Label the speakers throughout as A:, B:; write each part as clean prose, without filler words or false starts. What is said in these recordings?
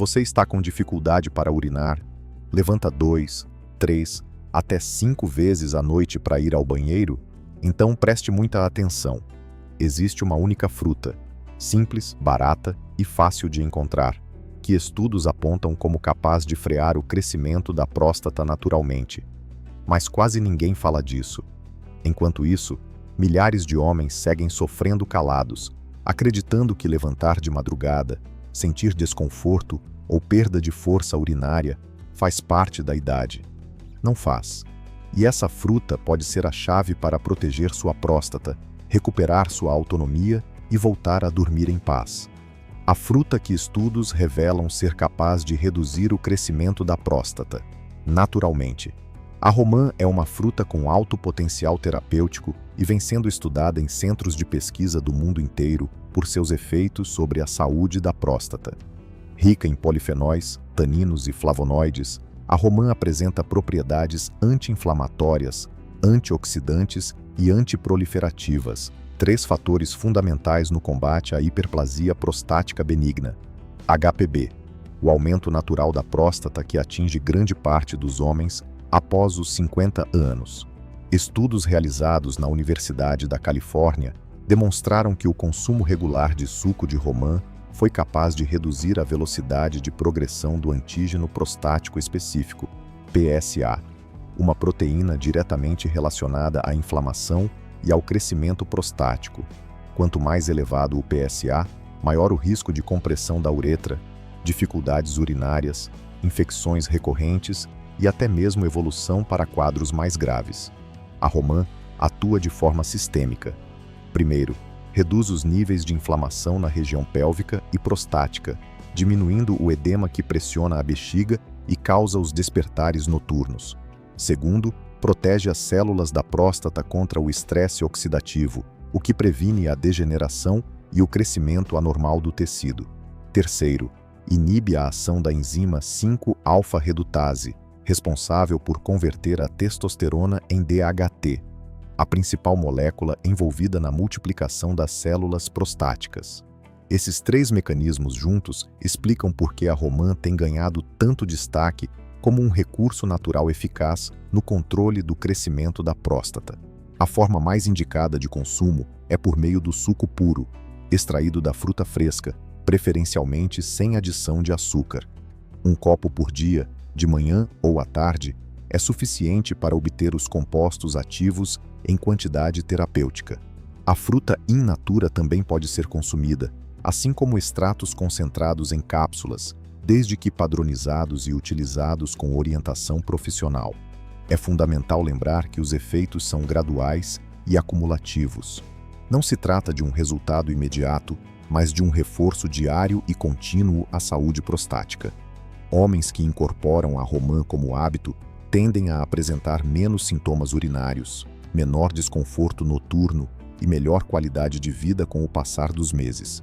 A: Você está com dificuldade para urinar? Levanta 2, 3, até 5 vezes à noite para ir ao banheiro? Então preste muita atenção. Existe uma única fruta, simples, barata e fácil de encontrar, que estudos apontam como capaz de frear o crescimento da próstata naturalmente. Mas quase ninguém fala disso. Enquanto isso, milhares de homens seguem sofrendo calados, acreditando que levantar de madrugada, sentir desconforto ou perda de força urinária faz parte da idade. Não faz. E essa fruta pode ser a chave para proteger sua próstata, recuperar sua autonomia e voltar a dormir em paz. A fruta que estudos revelam ser capaz de reduzir o crescimento da próstata, naturalmente. A romã é uma fruta com alto potencial terapêutico e vem sendo estudada em centros de pesquisa do mundo inteiro por seus efeitos sobre a saúde da próstata. Rica em polifenóis, taninos e flavonoides, a romã apresenta propriedades anti-inflamatórias, antioxidantes e antiproliferativas, 3 fatores fundamentais no combate à hiperplasia prostática benigna. HPB, o aumento natural da próstata que atinge grande parte dos homens após os 50 anos. Estudos realizados na Universidade da Califórnia demonstraram que o consumo regular de suco de romã foi capaz de reduzir a velocidade de progressão do antígeno prostático específico, PSA, uma proteína diretamente relacionada à inflamação e ao crescimento prostático. Quanto mais elevado o PSA, maior o risco de compressão da uretra, dificuldades urinárias, infecções recorrentes e até mesmo evolução para quadros mais graves. A romã atua de forma sistêmica. Primeiro, reduz os níveis de inflamação na região pélvica e prostática, diminuindo o edema que pressiona a bexiga e causa os despertares noturnos. Segundo, protege as células da próstata contra o estresse oxidativo, o que previne a degeneração e o crescimento anormal do tecido. Terceiro, inibe a ação da enzima 5-alfa-redutase, responsável por converter a testosterona em DHT, a principal molécula envolvida na multiplicação das células prostáticas. Esses 3 mecanismos juntos explicam por que a romã tem ganhado tanto destaque como um recurso natural eficaz no controle do crescimento da próstata. A forma mais indicada de consumo é por meio do suco puro, extraído da fruta fresca, preferencialmente sem adição de açúcar. 1 copo por dia, de manhã ou à tarde, é suficiente para obter os compostos ativos em quantidade terapêutica. A fruta in natura também pode ser consumida, assim como extratos concentrados em cápsulas, desde que padronizados e utilizados com orientação profissional. É fundamental lembrar que os efeitos são graduais e acumulativos. Não se trata de um resultado imediato, mas de um reforço diário e contínuo à saúde prostática. Homens que incorporam a romã como hábito tendem a apresentar menos sintomas urinários, menor desconforto noturno e melhor qualidade de vida com o passar dos meses.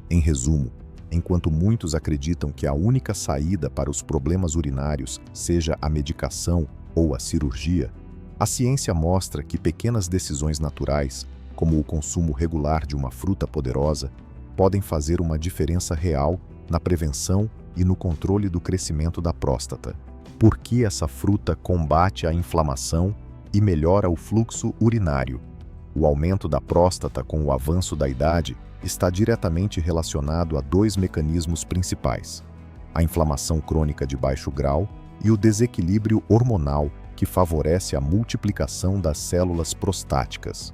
A: Em resumo, enquanto muitos acreditam que a única saída para os problemas urinários seja a medicação ou a cirurgia, a ciência mostra que pequenas decisões naturais, como o consumo regular de uma fruta poderosa, podem fazer uma diferença real na prevenção e no controle do crescimento da próstata. Por que essa fruta combate a inflamação e melhora o fluxo urinário? O aumento da próstata com o avanço da idade está diretamente relacionado a 2 mecanismos principais: a inflamação crônica de baixo grau e o desequilíbrio hormonal que favorece a multiplicação das células prostáticas.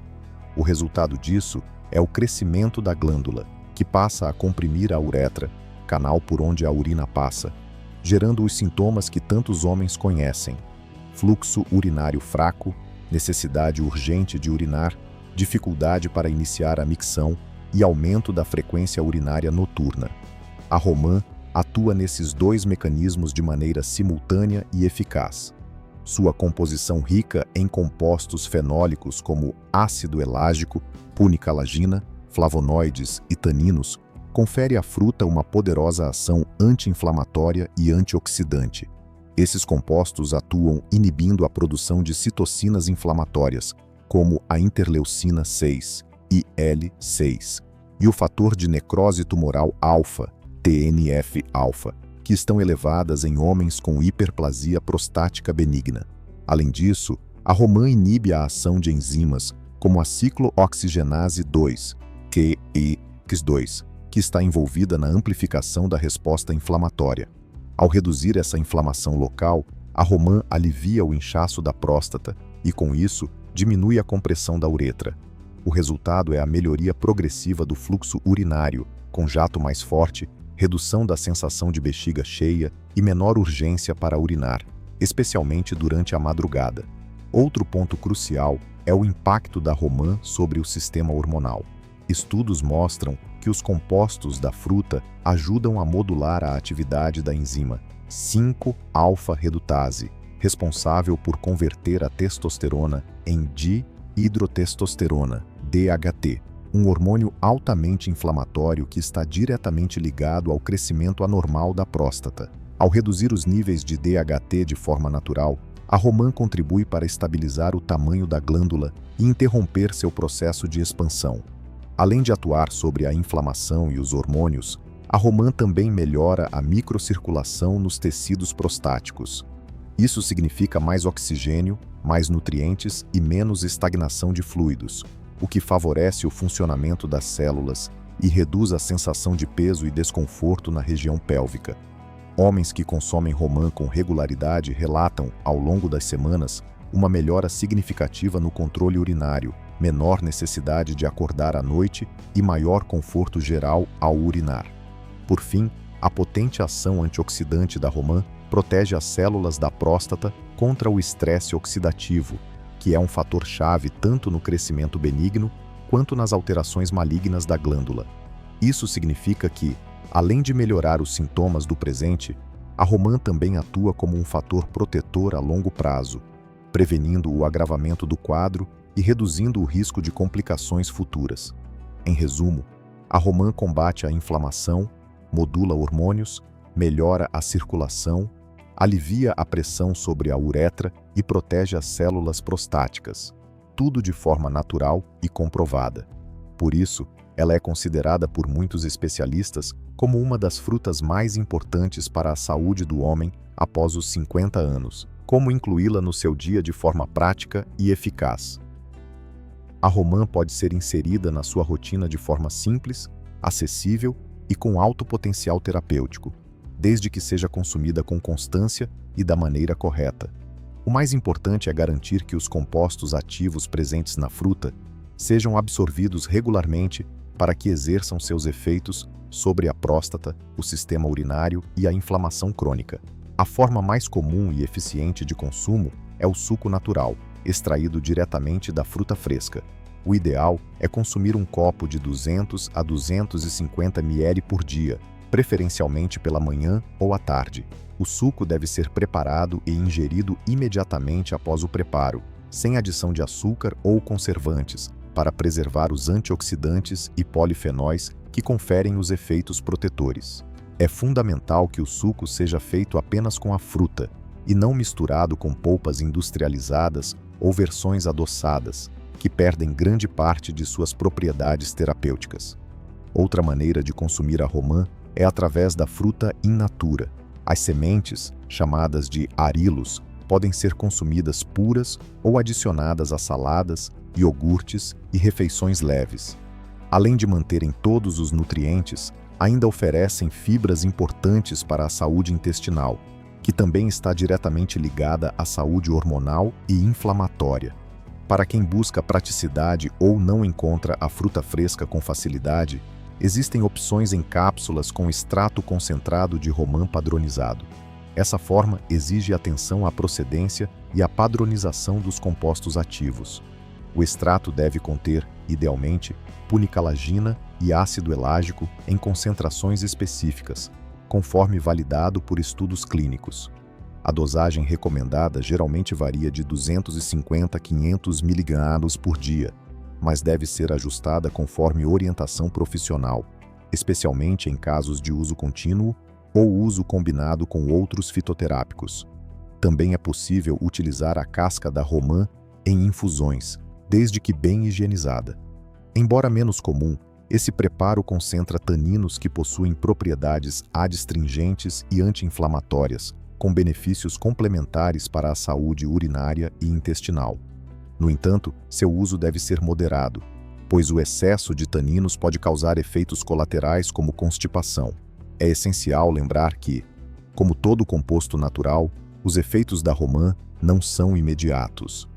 A: O resultado disso é o crescimento da glândula, que passa a comprimir a uretra, canal por onde a urina passa, gerando os sintomas que tantos homens conhecem: fluxo urinário fraco, necessidade urgente de urinar, dificuldade para iniciar a micção e aumento da frequência urinária noturna. A romã atua nesses 2 mecanismos de maneira simultânea e eficaz. Sua composição rica em compostos fenólicos como ácido elágico, punicalagina, flavonoides e taninos confere à fruta uma poderosa ação anti-inflamatória e antioxidante. Esses compostos atuam inibindo a produção de citocinas inflamatórias, como a interleucina 6, IL-6, e o fator de necrose tumoral alfa, TNF-alfa, que estão elevadas em homens com hiperplasia prostática benigna. Além disso, a romã inibe a ação de enzimas como a ciclooxigenase 2, QEX2, que está envolvida na amplificação da resposta inflamatória. Ao reduzir essa inflamação local, a romã alivia o inchaço da próstata e, com isso, diminui a compressão da uretra. O resultado é a melhoria progressiva do fluxo urinário, com jato mais forte, redução da sensação de bexiga cheia e menor urgência para urinar, especialmente durante a madrugada. Outro ponto crucial é o impacto da romã sobre o sistema hormonal. Estudos mostram que os compostos da fruta ajudam a modular a atividade da enzima 5-alfa-redutase, responsável por converter a testosterona em dihidrotestosterona, DHT, um hormônio altamente inflamatório que está diretamente ligado ao crescimento anormal da próstata. Ao reduzir os níveis de DHT de forma natural, a romã contribui para estabilizar o tamanho da glândula e interromper seu processo de expansão. Além de atuar sobre a inflamação e os hormônios, a romã também melhora a microcirculação nos tecidos prostáticos. Isso significa mais oxigênio, mais nutrientes e menos estagnação de fluidos, o que favorece o funcionamento das células e reduz a sensação de peso e desconforto na região pélvica. Homens que consomem romã com regularidade relatam, ao longo das semanas, uma melhora significativa no controle urinário, menor necessidade de acordar à noite e maior conforto geral ao urinar. Por fim, a potente ação antioxidante da romã protege as células da próstata contra o estresse oxidativo, que é um fator-chave tanto no crescimento benigno quanto nas alterações malignas da glândula. Isso significa que, além de melhorar os sintomas do presente, a romã também atua como um fator protetor a longo prazo, prevenindo o agravamento do quadro e reduzindo o risco de complicações futuras. Em resumo, a romã combate a inflamação, modula hormônios, melhora a circulação, alivia a pressão sobre a uretra e protege as células prostáticas, tudo de forma natural e comprovada. Por isso, ela é considerada por muitos especialistas como uma das frutas mais importantes para a saúde do homem após os 50 anos. Como incluí-la no seu dia de forma prática e eficaz? A romã pode ser inserida na sua rotina de forma simples, acessível e com alto potencial terapêutico, desde que seja consumida com constância e da maneira correta. O mais importante é garantir que os compostos ativos presentes na fruta sejam absorvidos regularmente para que exerçam seus efeitos sobre a próstata, o sistema urinário e a inflamação crônica. A forma mais comum e eficiente de consumo é o suco natural, extraído diretamente da fruta fresca. O ideal é consumir um copo de 200 a 250 ml por dia, preferencialmente pela manhã ou à tarde. O suco deve ser preparado e ingerido imediatamente após o preparo, sem adição de açúcar ou conservantes, para preservar os antioxidantes e polifenóis que conferem os efeitos protetores. É fundamental que o suco seja feito apenas com a fruta e não misturado com polpas industrializadas ou versões adoçadas, que perdem grande parte de suas propriedades terapêuticas. Outra maneira de consumir a romã é através da fruta in natura. As sementes, chamadas de arilos, podem ser consumidas puras ou adicionadas a saladas, iogurtes e refeições leves. Além de manterem todos os nutrientes, ainda oferecem fibras importantes para a saúde intestinal, que também está diretamente ligada à saúde hormonal e inflamatória. Para quem busca praticidade ou não encontra a fruta fresca com facilidade, existem opções em cápsulas com extrato concentrado de romã padronizado. Essa forma exige atenção à procedência e à padronização dos compostos ativos. O extrato deve conter, idealmente, punicalagina e ácido elágico em concentrações específicas, conforme validado por estudos clínicos. A dosagem recomendada geralmente varia de 250 a 500 mg por dia, mas deve ser ajustada conforme orientação profissional, especialmente em casos de uso contínuo ou uso combinado com outros fitoterápicos. Também é possível utilizar a casca da romã em infusões, desde que bem higienizada. Embora menos comum, Esse preparo concentra taninos que possuem propriedades adstringentes e anti-inflamatórias, com benefícios complementares para a saúde urinária e intestinal. No entanto, seu uso deve ser moderado, pois o excesso de taninos pode causar efeitos colaterais como constipação. É essencial lembrar que, como todo composto natural, os efeitos da romã não são imediatos.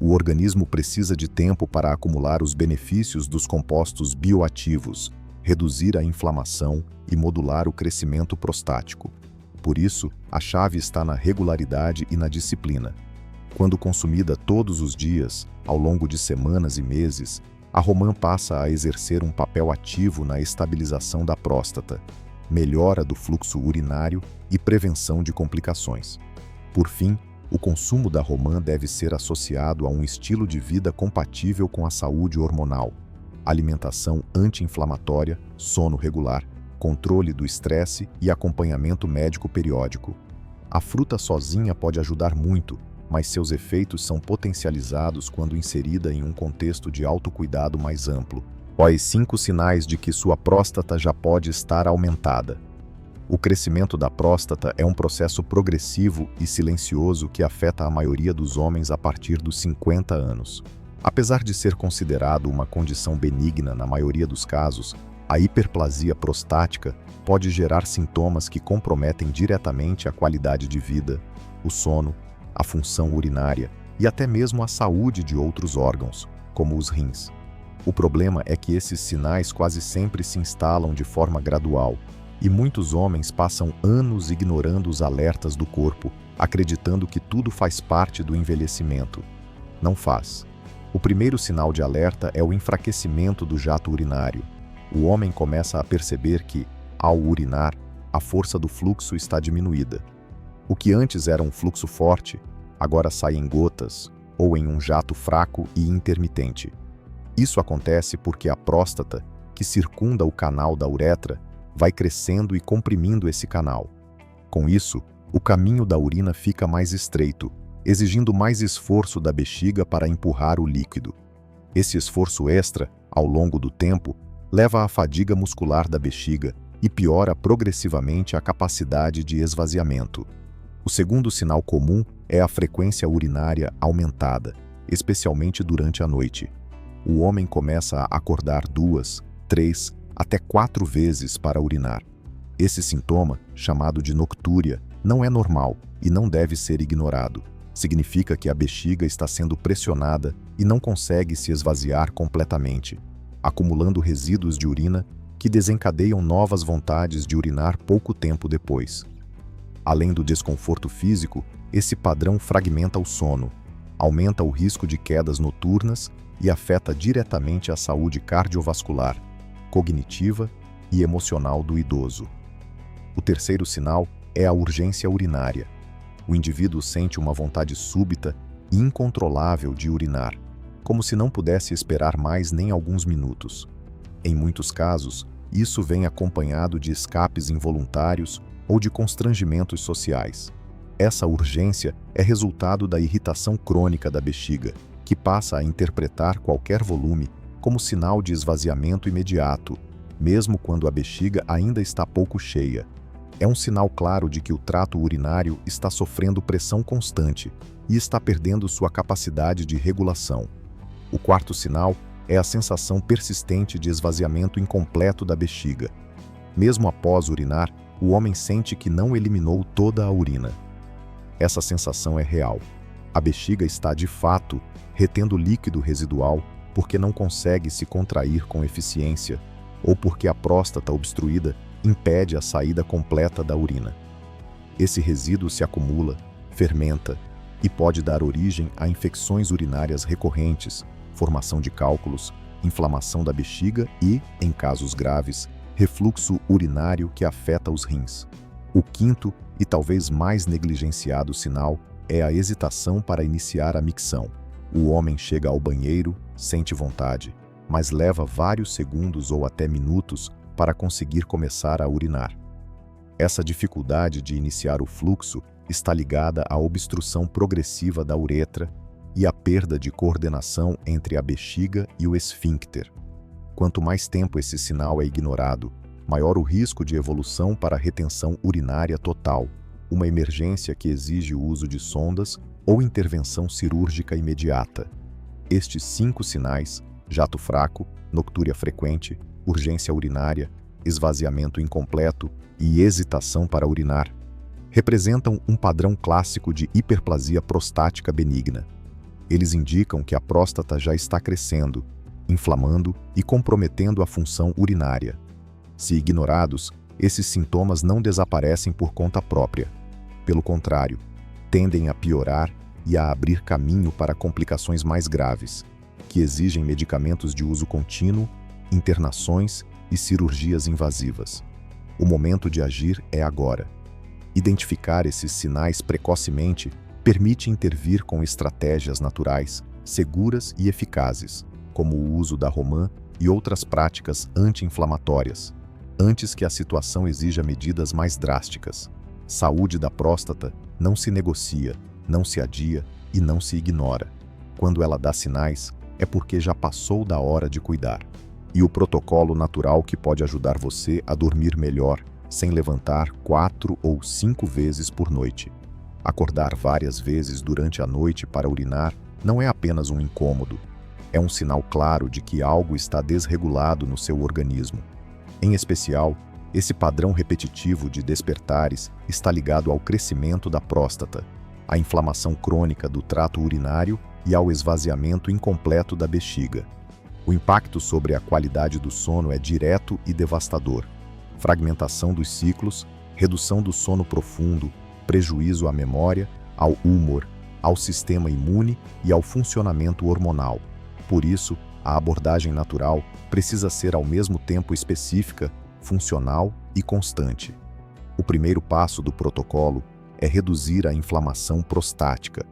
A: O organismo precisa de tempo para acumular os benefícios dos compostos bioativos, reduzir a inflamação e modular o crescimento prostático. Por isso, a chave está na regularidade e na disciplina. Quando consumida todos os dias, ao longo de semanas e meses, a romã passa a exercer um papel ativo na estabilização da próstata, melhora do fluxo urinário e prevenção de complicações. Por fim, o consumo da romã deve ser associado a um estilo de vida compatível com a saúde hormonal, alimentação anti-inflamatória, sono regular, controle do estresse e acompanhamento médico periódico. A fruta sozinha pode ajudar muito, mas seus efeitos são potencializados quando inserida em um contexto de autocuidado mais amplo. Os 5 sinais de que sua próstata já pode estar aumentada. O crescimento da próstata é um processo progressivo e silencioso que afeta a maioria dos homens a partir dos 50 anos. Apesar de ser considerado uma condição benigna na maioria dos casos, a hiperplasia prostática pode gerar sintomas que comprometem diretamente a qualidade de vida, o sono, a função urinária e até mesmo a saúde de outros órgãos, como os rins. O problema é que esses sinais quase sempre se instalam de forma gradual, e muitos homens passam anos ignorando os alertas do corpo, acreditando que tudo faz parte do envelhecimento. Não faz. O primeiro sinal de alerta é o enfraquecimento do jato urinário. O homem começa a perceber que, ao urinar, a força do fluxo está diminuída. O que antes era um fluxo forte, agora sai em gotas ou em um jato fraco e intermitente. Isso acontece porque a próstata, que circunda o canal da uretra, vai crescendo e comprimindo esse canal. Com isso, o caminho da urina fica mais estreito, exigindo mais esforço da bexiga para empurrar o líquido. Esse esforço extra, ao longo do tempo, leva à fadiga muscular da bexiga e piora progressivamente a capacidade de esvaziamento. O segundo sinal comum é a frequência urinária aumentada, especialmente durante a noite. O homem começa a acordar 2, 3, até 4 vezes para urinar. Esse sintoma, chamado de noctúria, não é normal e não deve ser ignorado. Significa que a bexiga está sendo pressionada e não consegue se esvaziar completamente, acumulando resíduos de urina que desencadeiam novas vontades de urinar pouco tempo depois. Além do desconforto físico, esse padrão fragmenta o sono, aumenta o risco de quedas noturnas e afeta diretamente a saúde cardiovascular, cognitiva e emocional do idoso. O terceiro sinal é a urgência urinária. O indivíduo sente uma vontade súbita e incontrolável de urinar, como se não pudesse esperar mais nem alguns minutos. Em muitos casos, isso vem acompanhado de escapes involuntários ou de constrangimentos sociais. Essa urgência é resultado da irritação crônica da bexiga, que passa a interpretar qualquer volume como sinal de esvaziamento imediato, mesmo quando a bexiga ainda está pouco cheia. É um sinal claro de que o trato urinário está sofrendo pressão constante e está perdendo sua capacidade de regulação. O quarto sinal é a sensação persistente de esvaziamento incompleto da bexiga. Mesmo após urinar, o homem sente que não eliminou toda a urina. Essa sensação é real. A bexiga está, de fato, retendo líquido residual porque não consegue se contrair com eficiência ou porque a próstata obstruída impede a saída completa da urina. Esse resíduo se acumula, fermenta e pode dar origem a infecções urinárias recorrentes, formação de cálculos, inflamação da bexiga e, em casos graves, refluxo urinário que afeta os rins. O quinto e talvez mais negligenciado sinal é a hesitação para iniciar a micção. O homem chega ao banheiro, sente vontade, mas leva vários segundos ou até minutos para conseguir começar a urinar. Essa dificuldade de iniciar o fluxo está ligada à obstrução progressiva da uretra e à perda de coordenação entre a bexiga e o esfíncter. Quanto mais tempo esse sinal é ignorado, maior o risco de evolução para a retenção urinária total, uma emergência que exige o uso de sondas ou intervenção cirúrgica imediata. Estes 5 sinais, jato fraco, noctúria frequente, urgência urinária, esvaziamento incompleto e hesitação para urinar, representam um padrão clássico de hiperplasia prostática benigna. Eles indicam que a próstata já está crescendo, inflamando e comprometendo a função urinária. Se ignorados, esses sintomas não desaparecem por conta própria. Pelo contrário, tendem a piorar e a abrir caminho para complicações mais graves, que exigem medicamentos de uso contínuo, internações e cirurgias invasivas. O momento de agir é agora. Identificar esses sinais precocemente permite intervir com estratégias naturais, seguras e eficazes, como o uso da romã e outras práticas anti-inflamatórias, antes que a situação exija medidas mais drásticas. Saúde da próstata não se negocia, não se adia e não se ignora. Quando ela dá sinais, é porque já passou da hora de cuidar. E o protocolo natural que pode ajudar você a dormir melhor, sem levantar 4 ou 5 vezes por noite. Acordar várias vezes durante a noite para urinar não é apenas um incômodo, é um sinal claro de que algo está desregulado no seu organismo. Em especial, esse padrão repetitivo de despertares está ligado ao crescimento da próstata, à inflamação crônica do trato urinário e ao esvaziamento incompleto da bexiga. O impacto sobre a qualidade do sono é direto e devastador. Fragmentação dos ciclos, redução do sono profundo, prejuízo à memória, ao humor, ao sistema imune e ao funcionamento hormonal. Por isso, a abordagem natural precisa ser ao mesmo tempo específica, funcional e constante. O primeiro passo do protocolo é reduzir a inflamação prostática.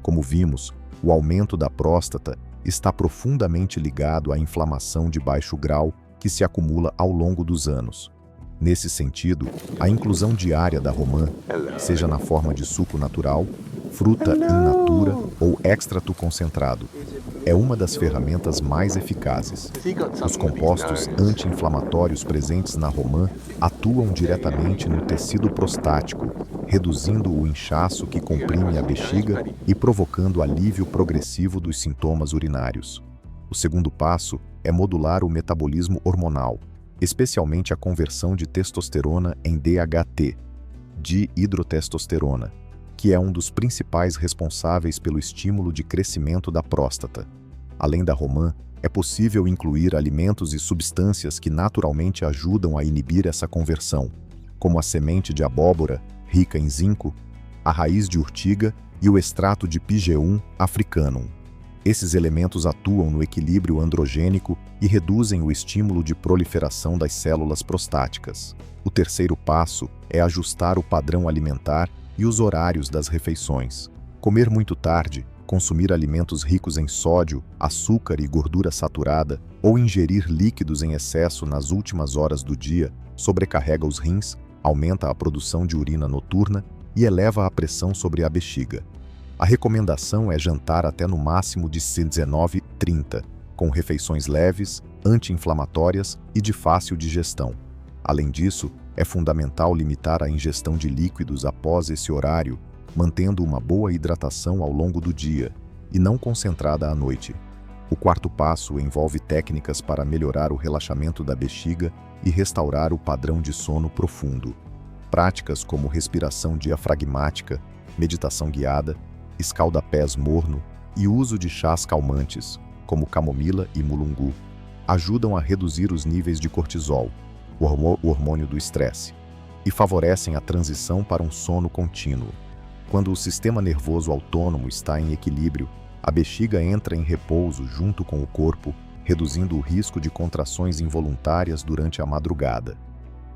A: Como vimos, o aumento da próstata está profundamente ligado à inflamação de baixo grau que se acumula ao longo dos anos. Nesse sentido, a inclusão diária da romã, seja na forma de suco natural, fruta in natura ou extrato concentrado, é uma das ferramentas mais eficazes. Os compostos anti-inflamatórios presentes na romã atuam diretamente no tecido prostático, reduzindo o inchaço que comprime a bexiga e provocando alívio progressivo dos sintomas urinários. O segundo passo é modular o metabolismo hormonal, especialmente a conversão de testosterona em DHT, dihidrotestosterona, que é um dos principais responsáveis pelo estímulo de crescimento da próstata. Além da romã, é possível incluir alimentos e substâncias que naturalmente ajudam a inibir essa conversão, como a semente de abóbora, rica em zinco, a raiz de urtiga e o extrato de Pygeum africanum. Esses elementos atuam no equilíbrio androgênico e reduzem o estímulo de proliferação das células prostáticas. O terceiro passo é ajustar o padrão alimentar e os horários das refeições. Comer muito tarde, consumir alimentos ricos em sódio, açúcar e gordura saturada ou ingerir líquidos em excesso nas últimas horas do dia sobrecarrega os rins, aumenta a produção de urina noturna e eleva a pressão sobre a bexiga. A recomendação é jantar até no máximo de 19h30, com refeições leves, anti-inflamatórias e de fácil digestão. Além disso, é fundamental limitar a ingestão de líquidos após esse horário, mantendo uma boa hidratação ao longo do dia e não concentrada à noite. O quarto passo envolve técnicas para melhorar o relaxamento da bexiga e restaurar o padrão de sono profundo. Práticas como respiração diafragmática, meditação guiada, escalda-pés morno e uso de chás calmantes, como camomila e mulungu, ajudam a reduzir os níveis de cortisol, o hormônio do estresse, e favorecem a transição para um sono contínuo. Quando o sistema nervoso autônomo está em equilíbrio, a bexiga entra em repouso junto com o corpo, reduzindo o risco de contrações involuntárias durante a madrugada.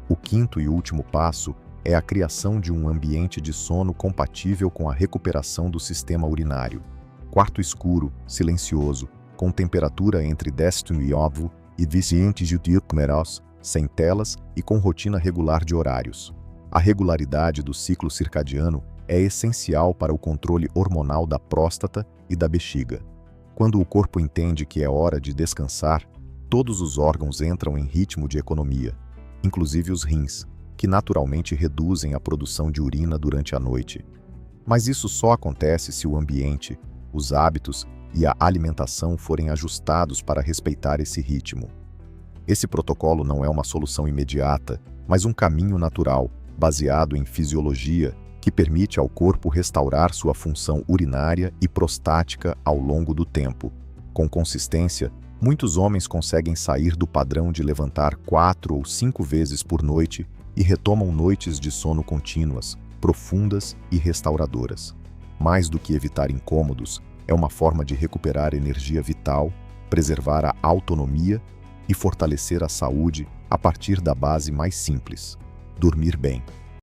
A: O quinto e último passo é a criação de um ambiente de sono compatível com a recuperação do sistema urinário. Quarto escuro, silencioso, com temperatura entre 19 e 20 graus, sem telas e com rotina regular de horários. A regularidade do ciclo circadiano é essencial para o controle hormonal da próstata e da bexiga. Quando o corpo entende que é hora de descansar, Todos os órgãos entram em ritmo de economia, inclusive os rins, que naturalmente reduzem a produção de urina durante a noite. Mas isso só acontece se o ambiente, os hábitos e a alimentação forem ajustados para respeitar esse ritmo. Esse protocolo não é uma solução imediata, mas um caminho natural, baseado em fisiologia, que permite ao corpo restaurar sua função urinária e prostática ao longo do tempo. Com consistência, muitos homens conseguem sair do padrão de levantar 4 ou 5 vezes por noite e retomam noites de sono contínuas, profundas e restauradoras. Mais do que evitar incômodos, é uma forma de recuperar energia vital, preservar a autonomia e fortalecer a saúde a partir da base mais simples: dormir bem.